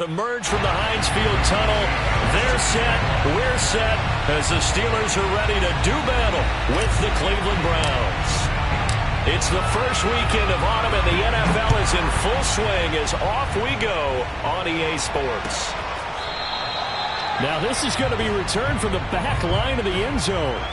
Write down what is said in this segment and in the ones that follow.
Emerge from the Heinz Field tunnel. They're set. We're set as the Steelers are ready to do battle with the Cleveland Browns. It's the first weekend of autumn, and the NFL is in full swing as off we go on EA Sports. Now this is going to be returned from the back line of the end zone.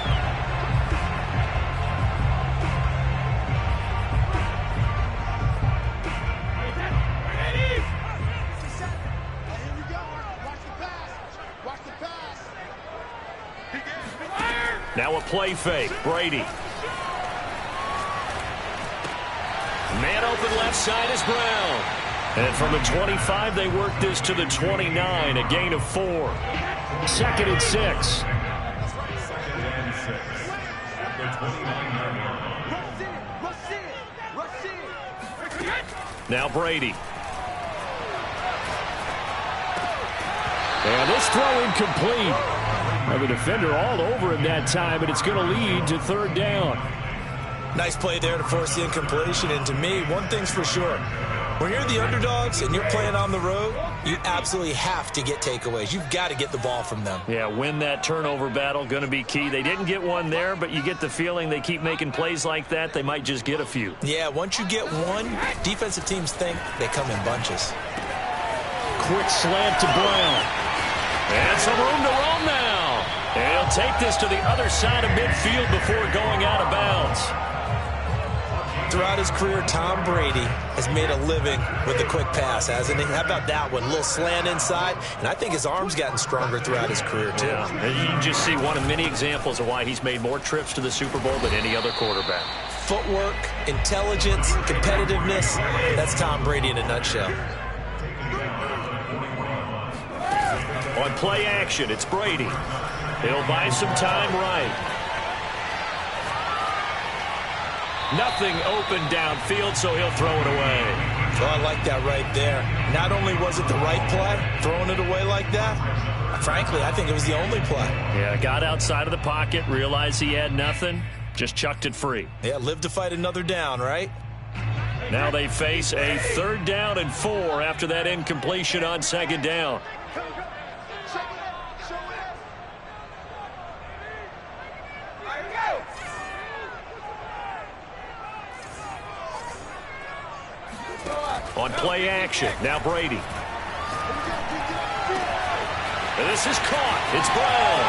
Now a play fake. Brady. Man open left side is Brown. And from the 25, they work this to the 29, a gain of 4. 2nd and 6. Now Brady. And this throw incomplete. Now the defender all over him that time, but it's going to lead to 3rd down. Nice play there to force the incompletion. And to me, one thing's for sure. When you're the underdogs and you're playing on the road, you absolutely have to get takeaways. You've got to get the ball from them. Yeah, win that turnover battle, going to be key. They didn't get one there, but you get the feeling they keep making plays like that, they might just get a few. Yeah, once you get one, defensive teams think they come in bunches. Quick slant to Brown. And some room to roam now. And he'll take this to the other side of midfield before going out of bounds. Throughout his career, Tom Brady has made a living with the quick pass, hasn't he? How about that one? A little slant inside, and I think his arm's gotten stronger throughout his career, too. Yeah, and you can just see one of many examples of why he's made more trips to the Super Bowl than any other quarterback. Footwork, intelligence, competitiveness, that's Tom Brady in a nutshell. On play action, it's Brady. He'll buy some time right. Nothing open downfield, so he'll throw it away. Oh, I like that right there. Not only was it the right play, throwing it away like that, frankly, I think it was the only play. Yeah, got outside of the pocket, realized he had nothing, just chucked it free. Yeah, live to fight another down, right? Now they face a 3rd down and 4 after that incompletion on 2nd down. On play action, now Brady. And this is caught. It's Brown.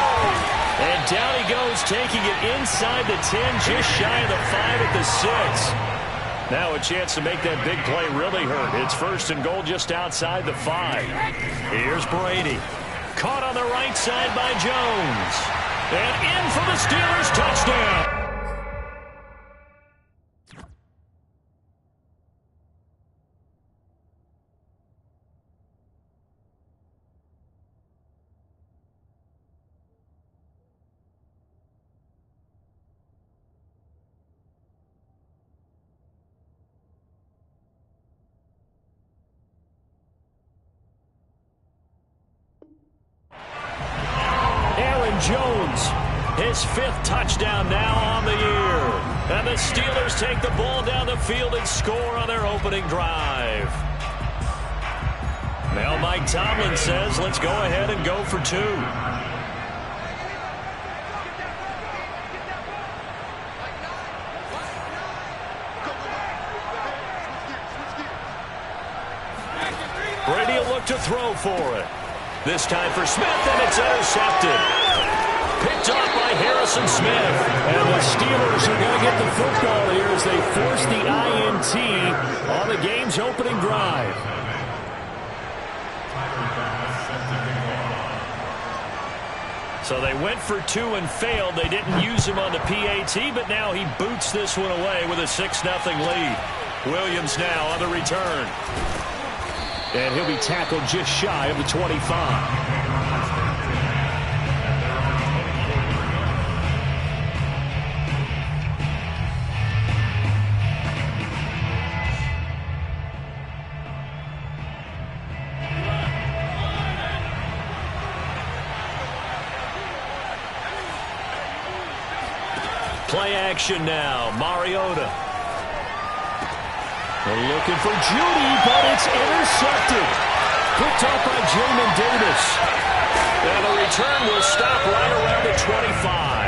And down he goes, taking it inside the 10, just shy of the 5 at the 6. Now a chance to make that big play really hurt. It's 1st and goal just outside the 5. Here's Brady. Caught on the right side by Jones. And in for the Steelers touchdown. Jones, his 5th touchdown now on the year. And the Steelers take the ball down the field and score on their opening drive. Now Mike Tomlin says, let's go ahead and go for 2. Brady will look to throw for it. This time for Smith, and it's intercepted. Picked off by Harrison Smith. And the Steelers are going to get the football here as they force the INT on the game's opening drive. So they went for 2 and failed. They didn't use him on the PAT, but now he boots this one away with a 6-0 lead. Williams now on the return. And he'll be tackled just shy of the 25. Play action now. Mariota. They're looking for Judy, but it's intercepted. Picked off by Jamin Davis. And the return will stop right around the 25.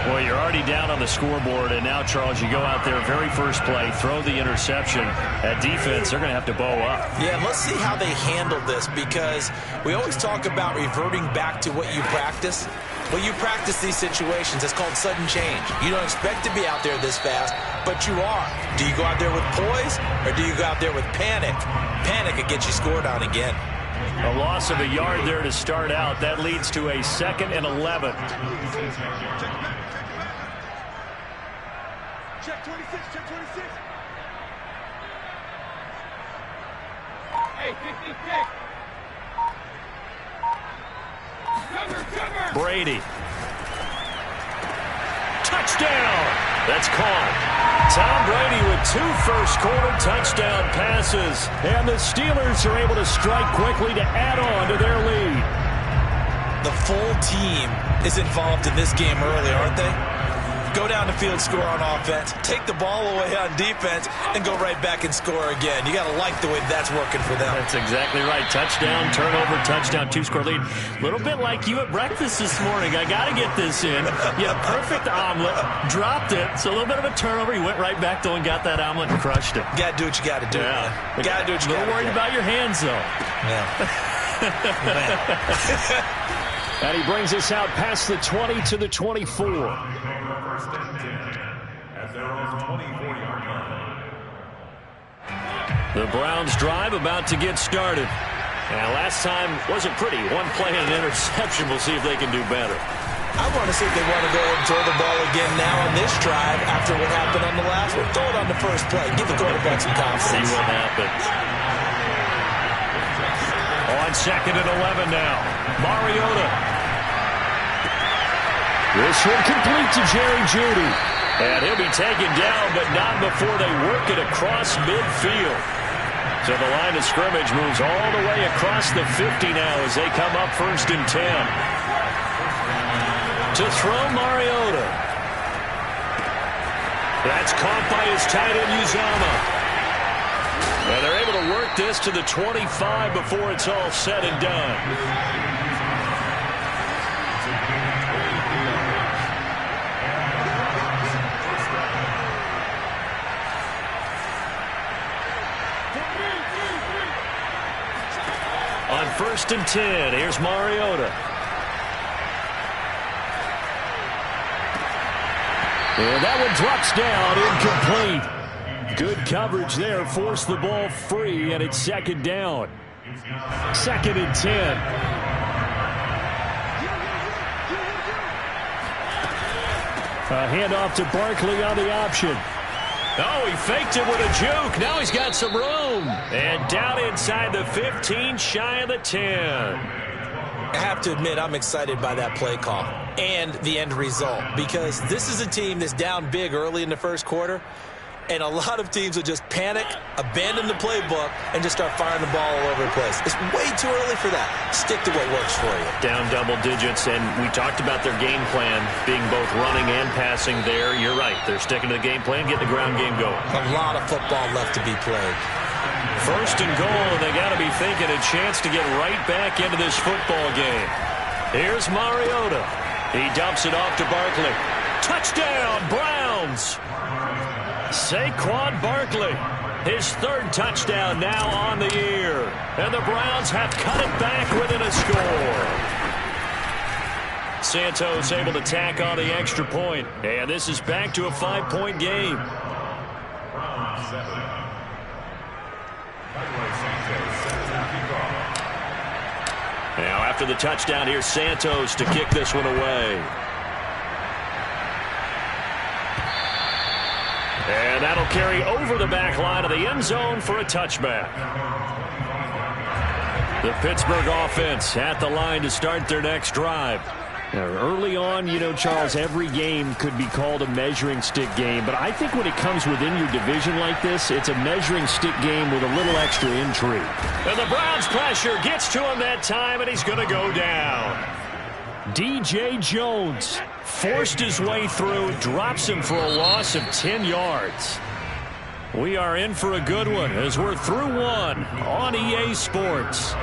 Well, you're already down on the scoreboard, and now, Charles, you go out there, very first play, throw the interception. At defense, they're going to have to bow up. Yeah, and let's see how they handle this, because we always talk about reverting back to what you practice. Well, you practice these situations. It's called sudden change. You don't expect to be out there this fast, but you are. Do you go out there with poise, or do you go out there with panic? Panic could get you scored on again. A loss of a yard there to start out. That leads to a 2nd and 11. Check 26, check 26. Hey, 56. Cover. Brady. Touchdown. That's caught. Tom Brady with 2 first-quarter touchdown passes. And the Steelers are able to strike quickly to add on to their lead. The full team is involved in this game early, aren't they? Go down the field, score on offense, take the ball away on defense, and go right back and score again. You got to like the way that's working for them. That's exactly right. Touchdown, turnover, touchdown, 2-score lead. A little bit like you at breakfast this morning. I got to get this in. Yeah, perfect omelet. Dropped it. So a little bit of a turnover. You went right back, though, and got that omelet and crushed it. Got to do what you got to do. Yeah. Got to do what you got to do. A little worried about your hands, though. Yeah. And he brings us out past the 20 to the 24. The Browns drive about to get started. Now, last time wasn't pretty. 1 play and an interception. We'll see if they can do better. I want to see if they want to go ahead and throw the ball again now on this drive after what happened on the last one. Throw it on the first play. Give the quarterback some confidence. See what happens. On 2nd and 11 now. Mariota. This one complete to Jerry Jeudy. And he'll be taken down, but not before they work it across midfield. So the line of scrimmage moves all the way across the 50 now as they come up 1st and 10. To throw Mariota. That's caught by his tight end, Uzama. And they're able to work this to the 25 before it's all said and done. On 1st and 10, here's Mariota. And that one drops down, incomplete. Good coverage there, forced the ball free, and it's 2nd down. 2nd and 10. A handoff to Barkley on the option. Oh, he faked it with a juke. Now he's got some room. And down inside the 15, shy of the 10. I have to admit, I'm excited by that play call and the end result, because this is a team that's down big early in the first quarter, and a lot of teams will just panic, abandon the playbook, and just start firing the ball all over the place. It's way too early for that. Stick to what works for you. Down double digits, and we talked about their game plan being both running and passing there. You're right. They're sticking to the game plan, getting the ground game going. A lot of football left to be played. 1st and goal, and they got to be thinking a chance to get right back into this football game. Here's Mariota. He dumps it off to Barkley. Touchdown, Browns! Saquon Barkley, his 3rd touchdown now on the year. And the Browns have cut it back within a score. Santos able to tack on the extra point. And this is back to a 5-point game. Now after the touchdown, here's Santos to kick this one away. And that'll carry over the back line of the end zone for a touchback. The Pittsburgh offense at the line to start their next drive. Now, early on, you know, Charles, every game could be called a measuring stick game. But I think when it comes within your division like this, it's a measuring stick game with a little extra intrigue. And the Browns pressure gets to him that time, and he's going to go down. DJ Jones forced his way through, drops him for a loss of 10 yards. We are in for a good one as we're through one on EA Sports.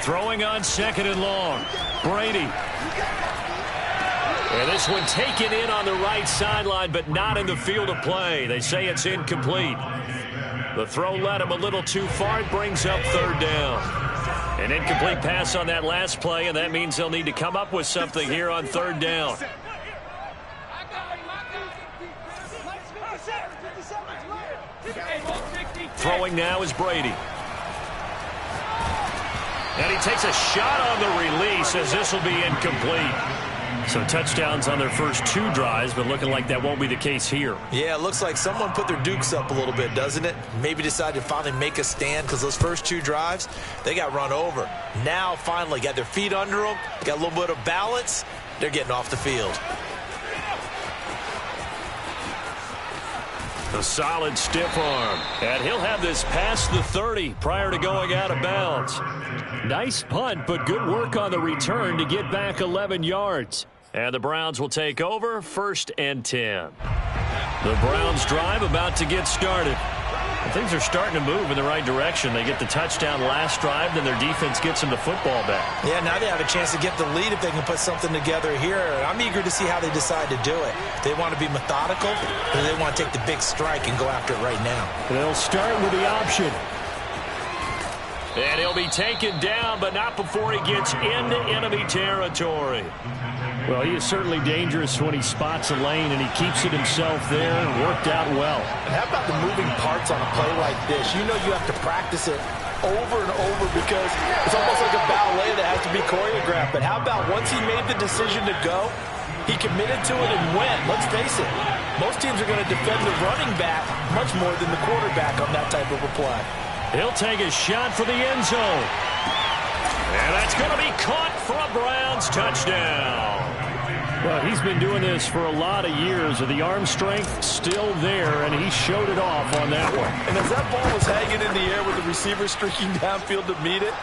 Throwing on 2nd and long. Brady. And this one taken in on the right sideline, but not in the field of play. They say it's incomplete. The throw led him a little too far. It brings up 3rd down. An incomplete pass on that last play, and that means they'll need to come up with something here on 3rd down. Throwing now is Brady. And he takes a shot on the release as this will be incomplete. So touchdowns on their first 2 drives, but looking like that won't be the case here. Yeah, it looks like someone put their dukes up a little bit, doesn't it? Maybe decided to finally make a stand because those first 2 drives, they got run over. Now, finally, got their feet under them, got a little bit of balance. They're getting off the field. A solid stiff arm. And he'll have this past the 30 prior to going out of bounds. Nice punt, but good work on the return to get back 11 yards. And the Browns will take over 1st and 10. The Browns drive about to get started. And things are starting to move in the right direction. They get the touchdown last drive, then their defense gets them the football back. Yeah, now they have a chance to get the lead if they can put something together here. I'm eager to see how they decide to do it. They want to be methodical, or they want to take the big strike and go after it right now. They'll start with the option. And he'll be taken down, but not before he gets into enemy territory. Well, he is certainly dangerous when he spots a lane, and he keeps it himself there. Worked out well. And how about the moving parts on a play like this? You know you have to practice it over and over because it's almost like a ballet that has to be choreographed. But how about once he made the decision to go, he committed to it and went. Let's face it, most teams are going to defend the running back much more than the quarterback on that type of a play. He'll take a shot for the end zone. And that's going to be caught for a Browns touchdown. Well, he's been doing this for a lot of years. The arm strength still there, and he showed it off on that one. And as that ball was hanging in the air with the receiver streaking downfield to meet it,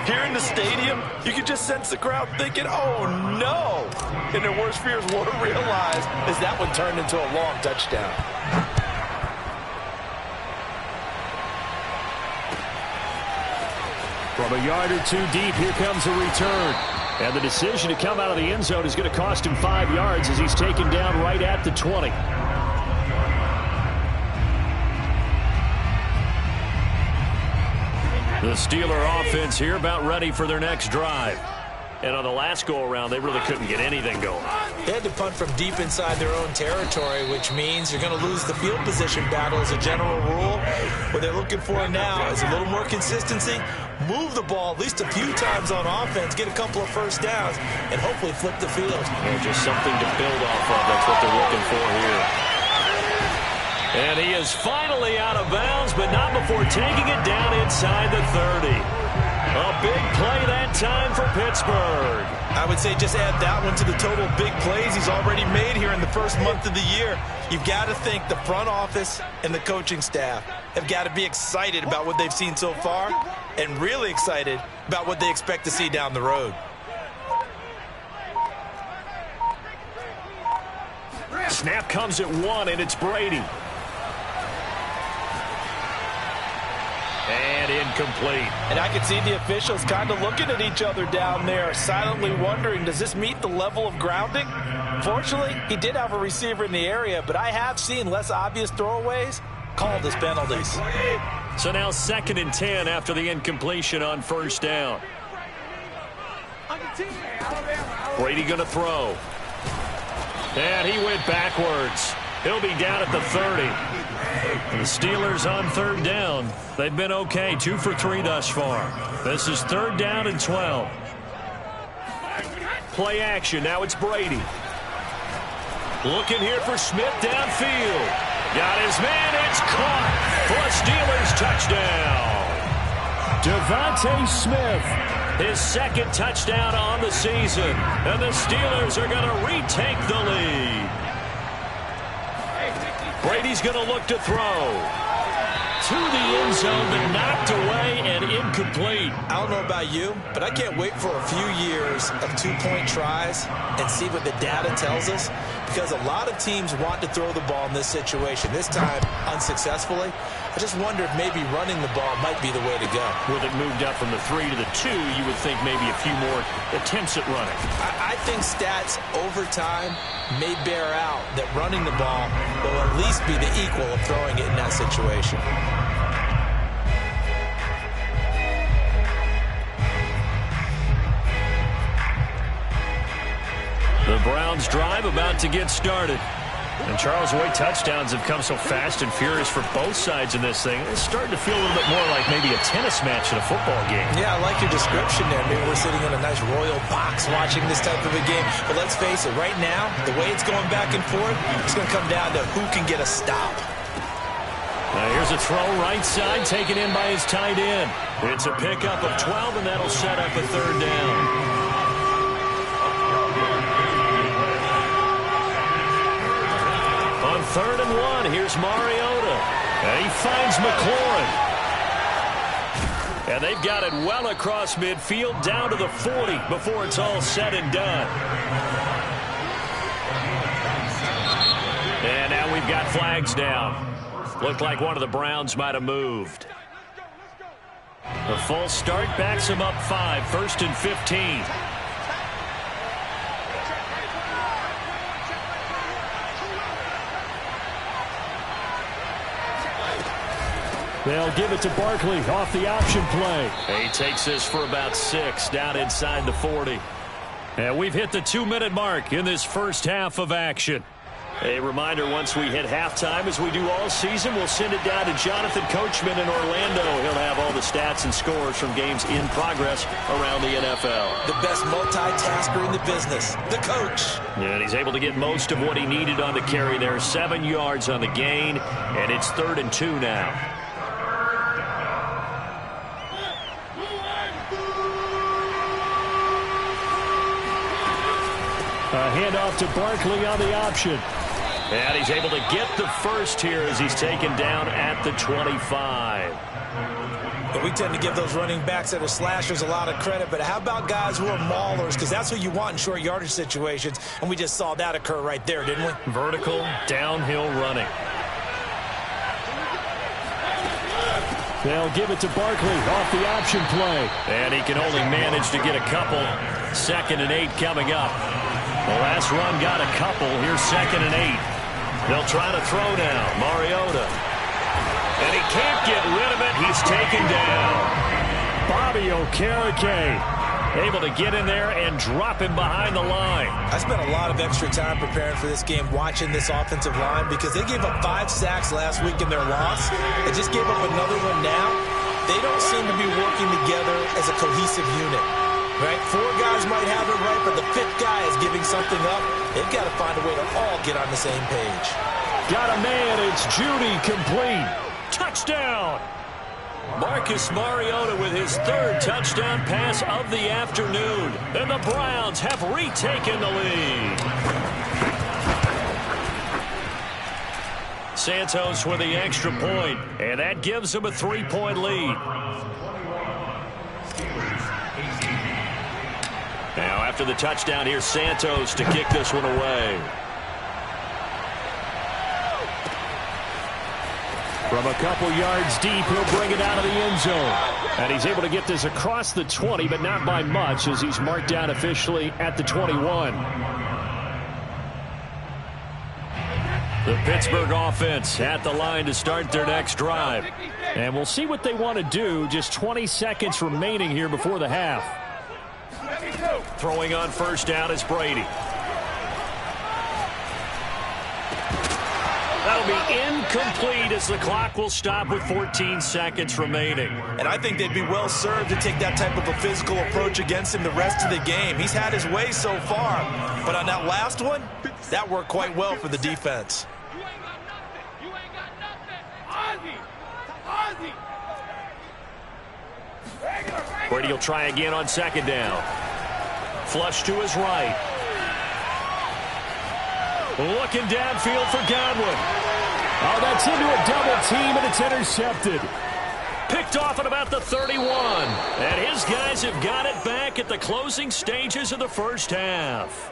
here in the stadium, you could just sense the crowd thinking, oh, no. And their worst fears were realized as that one turned into a long touchdown. From a yard or 2 deep, here comes a return. And the decision to come out of the end zone is going to cost him 5 yards as he's taken down right at the 20. The Steeler offense here about ready for their next drive. And on the last go-around, they really couldn't get anything going. They had to punt from deep inside their own territory, which means you're going to lose the field position battle as a general rule. What they're looking for now is a little more consistency, move the ball at least a few times on offense, get a couple of first downs, and hopefully flip the field. And just something to build off of. That's what they're looking for here. And he is finally out of bounds, but not before taking it down inside the 30. A big play that time for Pittsburgh. I would say just add that one to the total big plays he's already made here in the first month of the year. You've got to think the front office and the coaching staff have got to be excited about what they've seen so far and really excited about what they expect to see down the road. Snap comes at 1, and it's Brady. And incomplete. And I can see the officials kind of looking at each other down there, silently wondering, does this meet the level of grounding? Fortunately, he did have a receiver in the area, but I have seen less obvious throwaways called as penalties. So now 2nd and 10 after the incompletion on first down. Brady going to throw. And he went backwards. He'll be down at the 30. The Steelers on 3rd down. They've been okay, 2 for 3 thus far. This is 3rd down and 12. Play action, now it's Brady. Looking here for Smith downfield. Got his man, it's caught for a Steelers touchdown. Devontae Smith, his 2nd touchdown on the season. And the Steelers are going to retake the lead. Brady's going to look to throw. To the end zone, but knocked away and incomplete. I don't know about you, but I can't wait for a few years of two-point tries and see what the data tells us, because a lot of teams want to throw the ball in this situation, this time unsuccessfully. I just wonder if maybe running the ball might be the way to go. With it moved up from the 3 to the 2, you would think maybe a few more attempts at running. I think stats over time may bear out that running the ball will at least be the equal of throwing it in that situation. The Browns drive about to get started. And Charles, the way touchdowns have come so fast and furious for both sides in this thing, it's starting to feel a little bit more like maybe a tennis match in a football game. Yeah, I like your description there. Maybe we're sitting in a nice royal box watching this type of a game. But let's face it, right now, the way it's going back and forth, it's going to come down to who can get a stop. Now here's a throw right side taken in by his tight end. It's a pickup of 12, and that'll set up a third down. On 3rd and 1, here's Mariota. And he finds McLaurin. And they've got it well across midfield down to the 40 before it's all said and done. And now we've got flags down. Looked like one of the Browns might have moved. The full start backs him up 5, 1st and 15. They'll give it to Barkley off the option play. He takes this for about 6 down inside the 40. And we've hit the 2-minute mark in this first half of action. A reminder, once we hit halftime, as we do all season, we'll send it down to Jonathan Coachman in Orlando. He'll have all the stats and scores from games in progress around the NFL. The best multitasker in the business, the coach. And he's able to get most of what he needed on the carry there. 7 yards on the gain, and it's 3rd and 2 now. A handoff to Barkley on the option. And he's able to get the first here as he's taken down at the 25. But we tend to give those running backs that are slashers a lot of credit, but how about guys who are maulers? Because that's what you want in short yardage situations, and we just saw that occur right there, didn't we? Vertical, downhill running. They'll give it to Barkley off the option play. And he can only manage to get a couple. 2nd and 8 coming up. The last run got a couple. Here's 2nd and 8. They'll try to throw now. Mariota. And he can't get rid of it. He's taken down. Bobby Okereke able to get in there and drop him behind the line. I spent a lot of extra time preparing for this game, watching this offensive line, because they gave up 5 sacks last week in their loss. They just gave up another one now. They don't seem to be working together as a cohesive unit. Right? 4 guys might have it right, but the 5th guy is giving something up. They've got to find a way to all get on the same page. Got a man. It's Judy, complete. Touchdown! Marcus Mariota with his 3rd touchdown pass of the afternoon. And the Browns have retaken the lead. Santos with the extra point, and that gives them a 3-point lead. Now after the touchdown, here's Santos to kick this one away. From a couple yards deep, he'll bring it out of the end zone. And he's able to get this across the 20, but not by much, as he's marked down officially at the 21. The Pittsburgh offense at the line to start their next drive. And we'll see what they want to do. Just 20 seconds remaining here before the half. Throwing on 1st down is Brady. That'll be incomplete as the clock will stop with 14 seconds remaining. And I think they'd be well served to take that type of a physical approach against him the rest of the game. He's had his way so far. But on that last one, that worked quite well for the defense. You ain't got nothing. You ain't got nothing. Ozzy. Brady will try again on 2nd down. Flush to his right. Looking downfield for Godwin. Oh, that's into a double team, and it's intercepted. Picked off at about the 31. And his guys have got it back at the closing stages of the first half.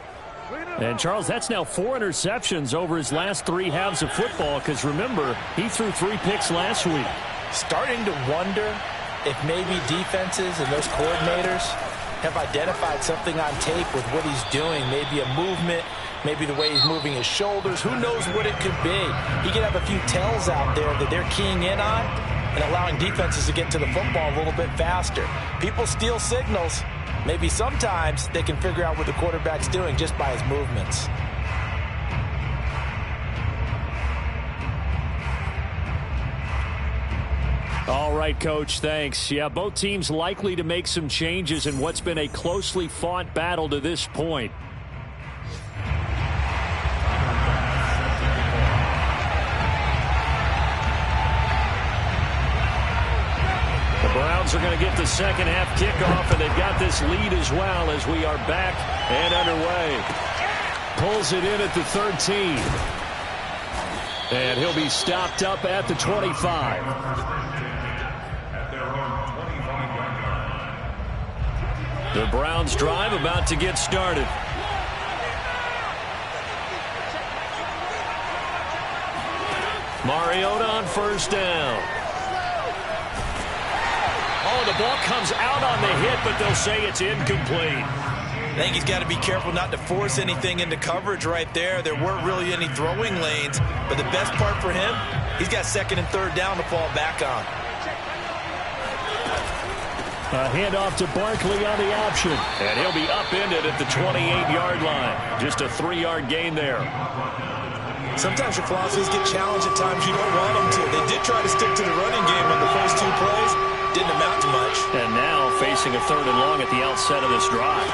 And, Charles, that's now 4 interceptions over his last 3 halves of football because, remember, he threw 3 picks last week. Starting to wonder if maybe defenses and those coordinators have identified something on tape with what he's doing, maybe a movement, maybe the way he's moving his shoulders. Who knows what it could be? He could have a few tells out there that they're keying in on and allowing defenses to get to the football a little bit faster. People steal signals. Maybe sometimes they can figure out what the quarterback's doing just by his movements. All right, Coach, thanks. Yeah, both teams likely to make some changes in what's been a closely fought battle to this point. The Browns are going to get the second half kickoff, and they've got this lead as well as we are back and underway. Pulls it in at the 13. And he'll be stopped up at the 25. The Browns drive about to get started. Mariota on first down. Oh, the ball comes out on the hit, but they'll say it's incomplete. I think he's got to be careful not to force anything into coverage right there. There weren't really any throwing lanes, but the best part for him, he's got second and third down to fall back on. A handoff to Barkley on the option. And he'll be upended at the 28-yard line. Just a 3-yard gain there. Sometimes your philosophies get challenged at times you don't want them to. They did try to stick to the running game on the first 2 plays. Didn't amount to much. And now facing a 3rd and long at the outset of this drive.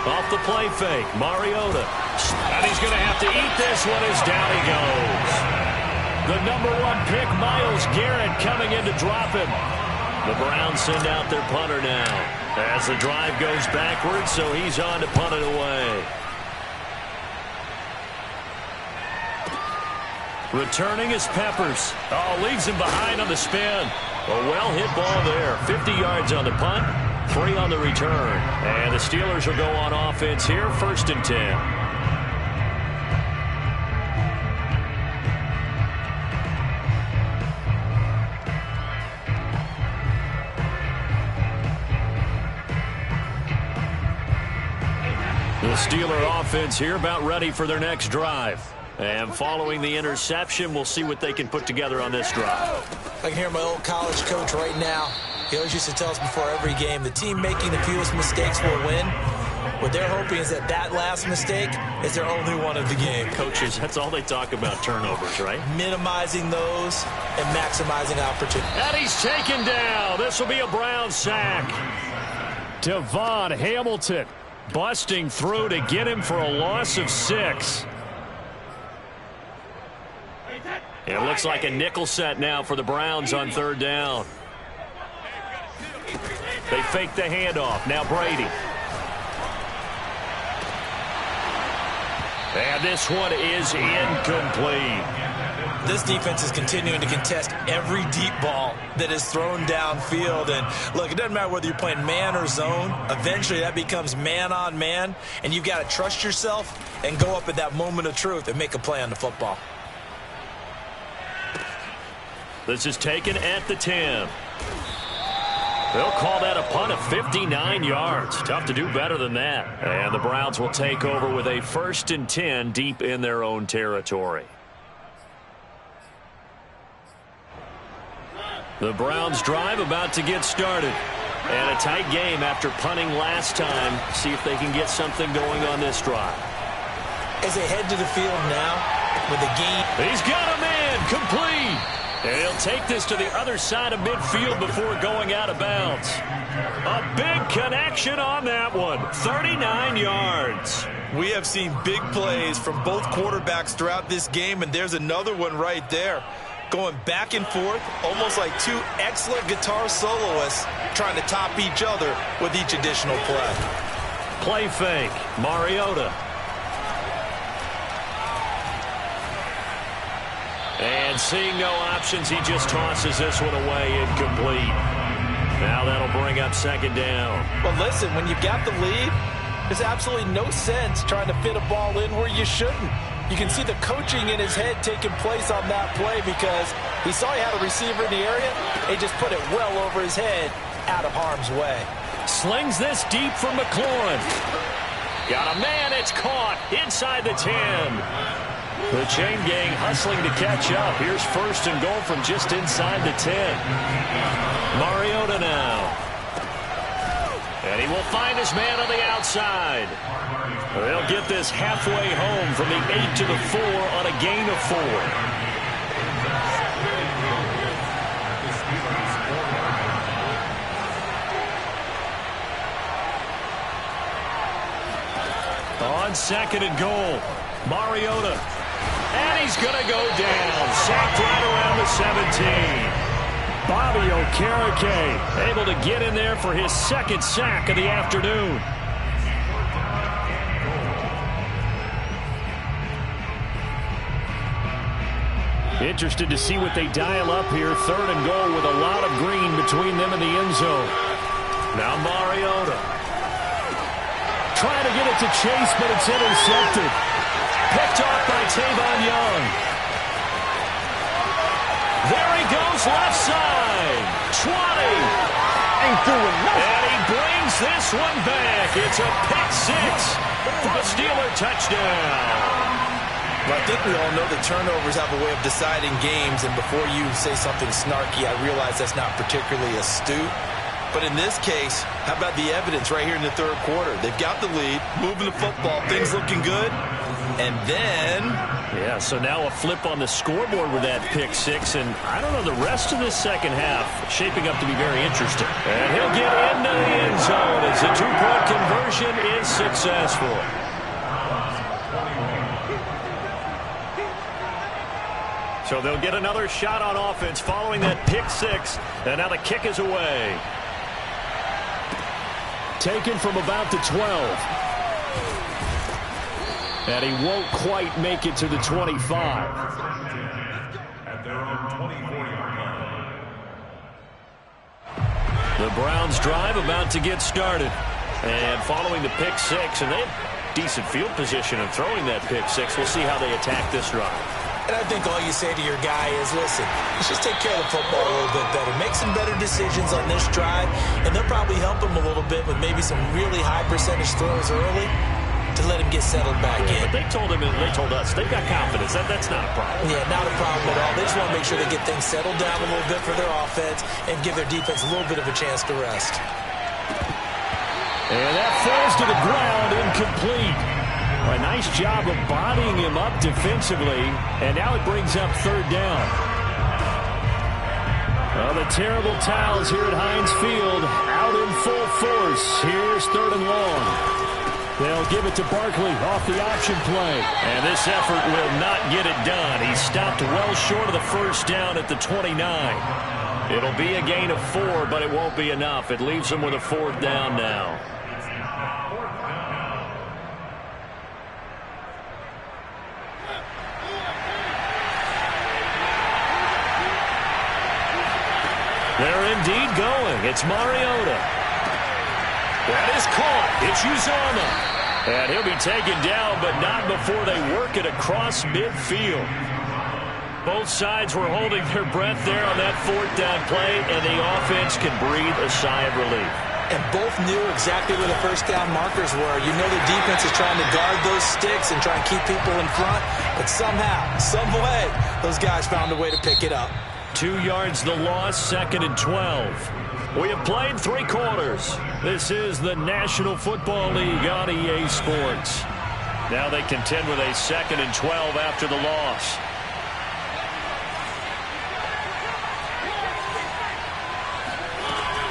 Off the play fake, Mariota. And he's going to have to eat this one as down he goes. The number 1 pick, Myles Garrett, coming in to drop him. The Browns send out their punter now as the drive goes backwards, so he's on to punt it away. Returning is Peppers. Oh, leaves him behind on the spin. A well-hit ball there. 50 yards on the punt, 3 on the return. And the Steelers will go on offense here, 1st and 10. The Steeler offense here about ready for their next drive. And following the interception, we'll see what they can put together on this drive. I can hear my old college coach right now. He always used to tell us before every game, the team making the fewest mistakes will win. What they're hoping is that last mistake is their only one of the game. Coaches, that's all they talk about, turnovers, right? Minimizing those and maximizing opportunity. And he's taken down. This will be a Brown sack. Devon Hamilton busting through to get him for a loss of 6. It looks like a nickel set now for the Browns on 3rd down. They fake the handoff. Now Brady. And this one is incomplete. This defense is continuing to contest every deep ball that is thrown downfield. And look, it doesn't matter whether you're playing man or zone. Eventually that becomes man on man. And you've got to trust yourself and go up at that moment of truth and make a play on the football. This is taken at the 10. They'll call that a punt of 59 yards. Tough to do better than that. And the Browns will take over with a 1st and 10 deep in their own territory. The Browns drive about to get started. And a tight game after punting last time. See if they can get something going on this drive. As they head to the field now with the game. He's got a man complete. And he'll take this to the other side of midfield before going out of bounds. A big connection on that one. 39 yards. We have seen big plays from both quarterbacks throughout this game, and there's another one right there. Going back and forth, almost like 2 excellent guitar soloists trying to top each other with each additional play. Play fake, Mariota. And And seeing no options, he just tosses this one away, incomplete. Now that'll bring up second down. Well, listen, when you've got the lead, there's absolutely no sense trying to fit a ball in where you shouldn't. You can see the coaching in his head taking place on that play because he saw he had a receiver in the area. He just put it well over his head, out of harm's way. Slings this deep for McLaurin. Got a man, it's caught inside the 10. The chain gang hustling to catch up. Here's first and goal from just inside the 10. Mariota now. And he will find his man on the outside. They'll get this halfway home from the 8 to the 4 on a gain of 4. On second and goal, Mariota. And he's going to go down. Sacked right around the 17. Bobby Okereke able to get in there for his second sack of the afternoon. Interested to see what they dial up here. Third and goal with a lot of green between them and the end zone. Now Mariota. Trying to get it to Chase, but it's intercepted. Picked off by Tavon Young. There he goes, left side. 20. Ain't doing nothing. And he brings this one back. It's a pick six. A Steeler touchdown. Well, I think we all know that turnovers have a way of deciding games, and before you say something snarky, I realize that's not particularly astute. But in this case, how about the evidence right here in the third quarter? They've got the lead, moving the football, things looking good. And then... yeah, so now a flip on the scoreboard with that pick six. And I don't know, the rest of this second half shaping up to be very interesting. And he'll get into the end zone as the two-point conversion is successful. So they'll get another shot on offense following that pick six. And now the kick is away. Taken from about the 12. And he won't quite make it to the 25. At their own 24-yard line. The Browns drive about to get started. And following the pick six, and they have decent field position of throwing that pick six. We'll see how they attack this drive. And I think all you say to your guy is, listen, let's just take care of the football a little bit better. Make some better decisions on this drive, and they'll probably help him a little bit with maybe some really high percentage throws early to let him get settled back in. But they told us, they've got confidence. That's not a problem. Yeah, not a problem at all. They just want to make sure they get things settled down a little bit for their offense and give their defense a little bit of a chance to rest. And that falls to the ground, incomplete. A nice job of bodying him up defensively, and now it brings up third down. Well, the terrible towels here at Heinz Field out in full force. Here's third and long. They'll give it to Barkley off the option play. And this effort will not get it done. He stopped well short of the first down at the 29. It'll be a gain of 4, but it won't be enough. It leaves them with a fourth down now. They're indeed going. It's Mariota. That is caught. It's Uzomah. And he'll be taken down, but not before they work it across midfield. Both sides were holding their breath there on that fourth down play, and the offense can breathe a sigh of relief. And both knew exactly where the first down markers were. You know the defense is trying to guard those sticks and try and keep people in front, but somehow, some way, those guys found a way to pick it up. 2 yards the loss, second and 12. We have played 3 quarters. This is the National Football League on EA Sports. Now they contend with a second and 12 after the loss.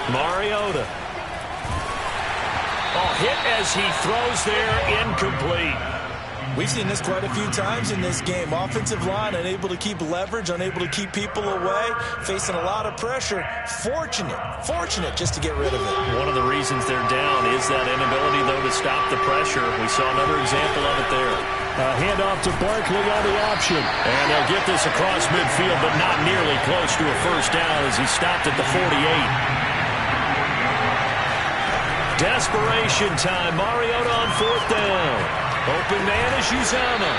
Mariota. Oh, hit as he throws there, incomplete. We've seen this quite a few times in this game. Offensive line unable to keep leverage, unable to keep people away, facing a lot of pressure. Fortunate just to get rid of it. One of the reasons they're down is that inability, though, to stop the pressure. We saw another example of it there. Handoff to Barkley on the option. And they'll get this across midfield, but not nearly close to a first down as he stopped at the 48. Desperation time. Mariota on fourth down. Open man is Uzama.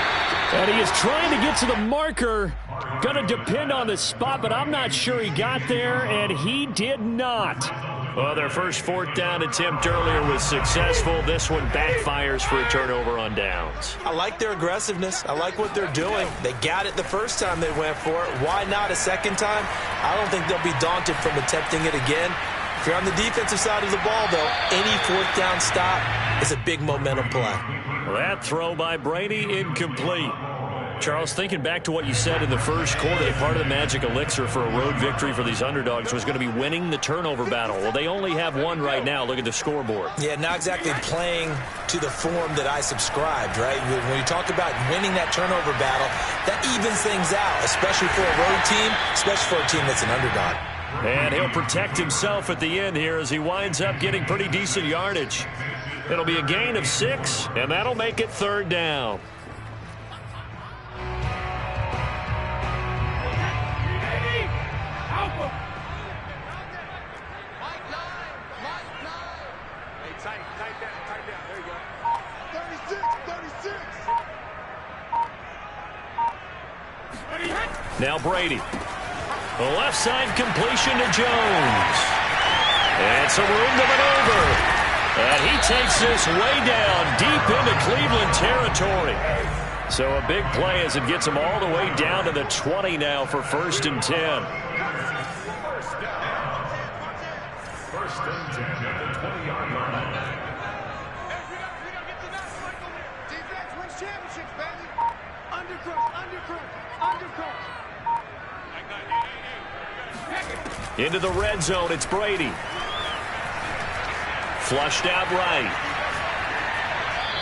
And he is trying to get to the marker. Going to depend on the spot, but I'm not sure he got there, and he did not. Well, their first fourth down attempt earlier was successful. This one backfires for a turnover on downs. I like their aggressiveness. I like what they're doing. They got it the first time they went for it. Why not a second time? I don't think they'll be daunted from attempting it again. If you're on the defensive side of the ball, though, any fourth down stop is a big momentum play. That throw by Brady incomplete. Charles, thinking back to what you said in the first quarter, that part of the magic elixir for a road victory for these underdogs was going to be winning the turnover battle. Well, they only have one right now. Look at the scoreboard. Yeah, not exactly playing to the form that I subscribed, right? When you talk about winning that turnover battle, that evens things out, especially for a road team, especially for a team that's an underdog. And he'll protect himself at the end here as he winds up getting pretty decent yardage. It'll be a gain of 6, and that'll make it third down. Now Brady. The left side completion to Jones. And some room to maneuver. And he takes this way down deep into Cleveland territory. So a big play as it gets him all the way down to the 20 now for 1st and 10. First and 10 at the 20-yard line. Defense wins championships, baby. Undercrush. Into the red zone, it's Brady. Flushed out right.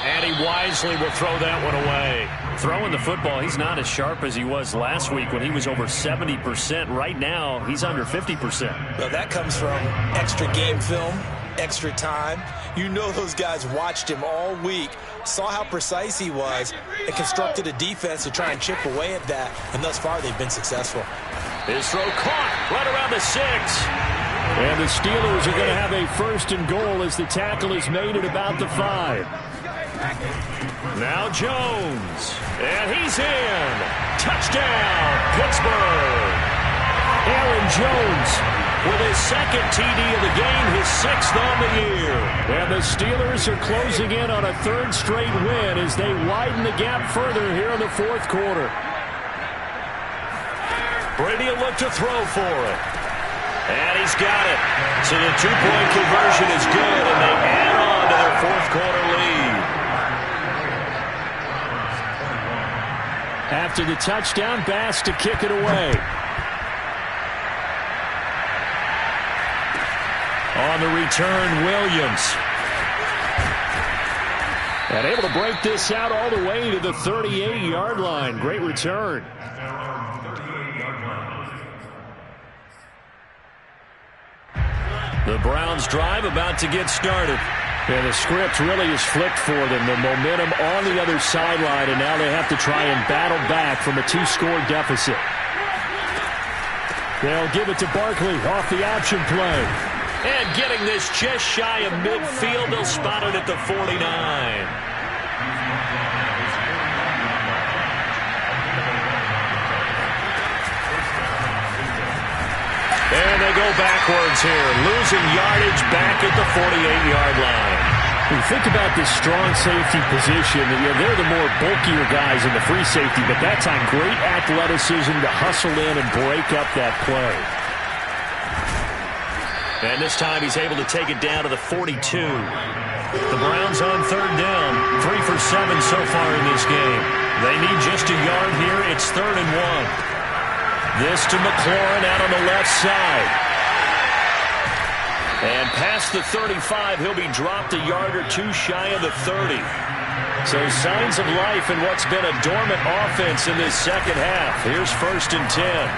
And he wisely will throw that one away. Throwing the football, he's not as sharp as he was last week when he was over 70%. Right now, he's under 50%. Well, that comes from extra game film, extra time. You know those guys watched him all week, saw how precise he was, and constructed a defense to try and chip away at that. And thus far, they've been successful. His throw caught right around the 6. And the Steelers are going to have a 1st and goal as the tackle is made at about the 5. Now Jones. And he's in. Touchdown, Pittsburgh. Aaron Jones with his 2nd TD of the game, his 6th on the year. And the Steelers are closing in on a 3rd straight win as they widen the gap further here in the 4th quarter. Brady will look to throw for it. And he's got it. So the 2-point conversion is good, and they add on to their 4th quarter lead. After the touchdown, Bass to kick it away. On the return, Williams. And able to break this out all the way to the 38-yard line. Great return. The Browns drive about to get started. And the script really is flipped for them. The momentum on the other sideline, and now they have to try and battle back from a 2-score deficit. They'll give it to Barkley off the option play. And getting this just shy of midfield, they'll spot it at the 49. And they go backwards here, losing yardage back at the 48-yard line. When you think about this strong safety position, they're the more bulkier guys in the free safety, but that's on great athleticism to hustle in and break up that play. And this time he's able to take it down to the 42. The Browns on 3rd down, 3 for 7 so far in this game. They need just a yard here. It's 3rd and 1. This to McLaurin out on the left side. And past the 35, he'll be dropped a yard or two shy of the 30. So signs of life in what's been a dormant offense in this second half. Here's 1st and 10.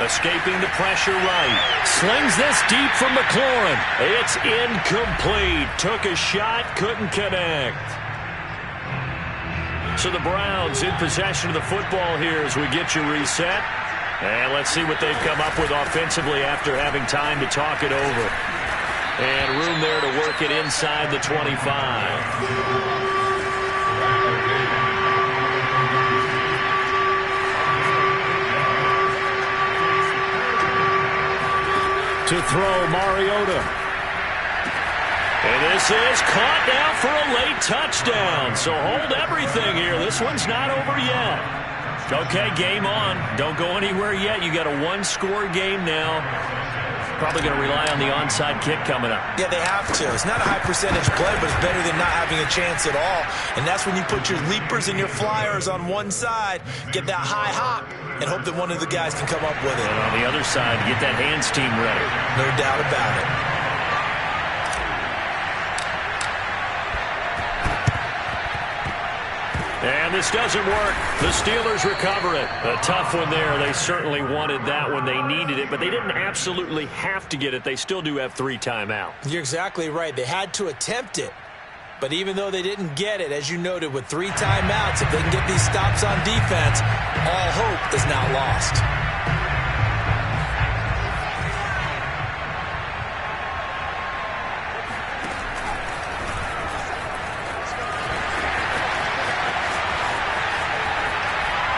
Escaping the pressure right. Slings this deep from McLaurin. It's incomplete. Took a shot, couldn't connect. So the Browns in possession of the football here as we get you reset. And let's see what they've come up with offensively after having time to talk it over. And room there to work it inside the 25. To throw, Mariota. And this is caught now for a late touchdown. So hold everything here. This one's not over yet. Okay, game on. Don't go anywhere yet. You got a one-score game now. Probably going to rely on the onside kick coming up. Yeah, they have to. It's not a high percentage play, but it's better than not having a chance at all. And that's when you put your leapers and your flyers on one side, get that high hop, and hope that one of the guys can come up with it. And on the other side, get that hands team ready. No doubt about it. And this doesn't work. The Steelers recover it. A tough one there. They certainly wanted that when they needed it, but they didn't absolutely have to get it. They still do have 3 timeouts. You're exactly right. They had to attempt it. But even though they didn't get it, as you noted, with 3 timeouts, if they can get these stops on defense, all hope is not lost.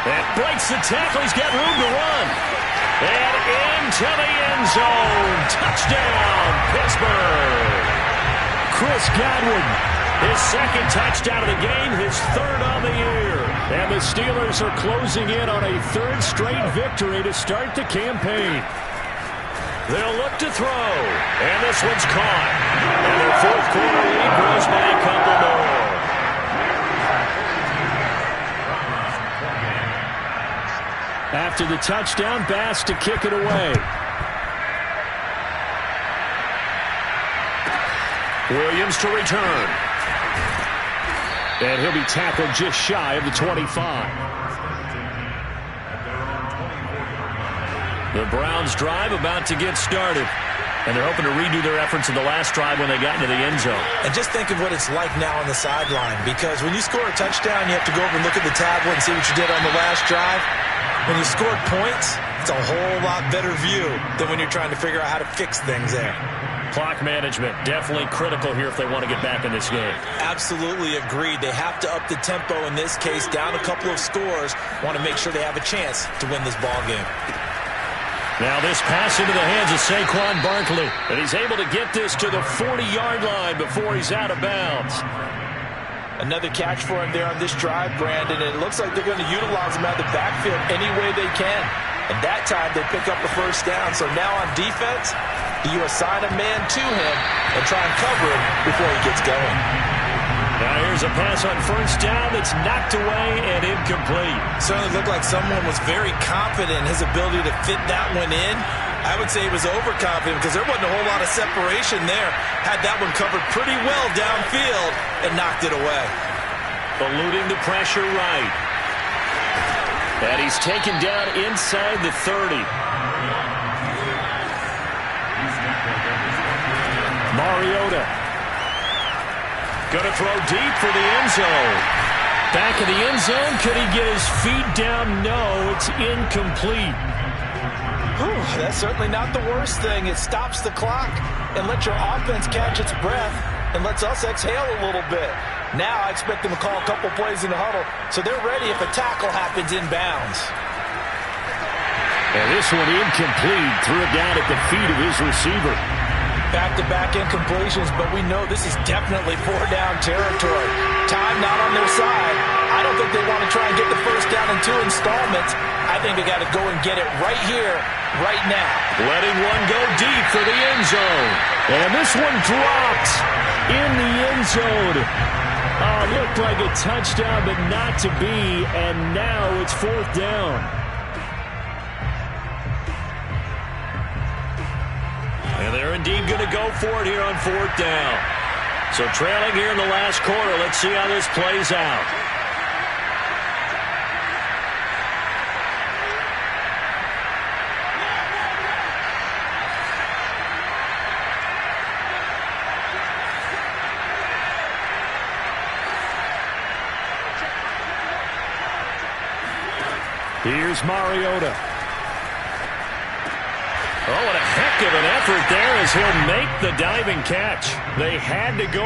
That breaks the tackle. He's got room to run. And into the end zone. Touchdown, Pittsburgh. Chris Godwin, his 2nd touchdown of the game, his 3rd on the year. And the Steelers are closing in on a 3rd straight victory to start the campaign. They'll look to throw. And this one's caught. And their 4th quarter lead grows by a couple more. After the touchdown, Bass to kick it away. Williams to return. And he'll be tackled just shy of the 25. The Browns drive about to get started. And they're hoping to redo their efforts in the last drive when they got into the end zone. And just think of what it's like now on the sideline. Because when you score a touchdown, you have to go over and look at the tablet and see what you did on the last drive. When you scored points, it's a whole lot better view than when you're trying to figure out how to fix things there. Clock management, definitely critical here if they want to get back in this game. Absolutely agreed. They have to up the tempo in this case, down a couple of scores, want to make sure they have a chance to win this ball game. Now this pass into the hands of Saquon Barkley, and he's able to get this to the 40-yard line before he's out of bounds. Another catch for him there on this drive, Brandon, and it looks like they're going to utilize him out of the backfield any way they can. And that time they pick up the 1st down. So now on defense, you assign a man to him and try and cover him before he gets going. Now here's a pass on 1st down that's knocked away and incomplete. Certainly looked like someone was very confident in his ability to fit that one in. I would say he was overconfident because there wasn't a whole lot of separation there. Had that one covered pretty well downfield and knocked it away. Eluding the pressure right. And he's taken down inside the 30. Mariota. Going to throw deep for the end zone. Back in the end zone. Could he get his feet down? No, it's incomplete. That's certainly not the worst thing. It stops the clock and lets your offense catch its breath and lets us exhale a little bit. Now I expect them to call a couple plays in the huddle so they're ready if a tackle happens inbounds. And this one incomplete. Threw it down at the feet of his receiver. Back-to-back incompletions, but we know this is definitely 4-down territory. Time not on their side. I don't think they want to try and get the 1st down in 2 installments. I think they got to go and get it right here, right now. Letting one go deep for the end zone. And this one dropped in the end zone. Oh, looked like a touchdown, but not to be. And now it's 4th down. And they're indeed going to go for it here on 4th down. So trailing here in the last quarter. Let's see how this plays out. Here's Mariota. Oh, what a heck of an effort there as he'll make the diving catch. They had to go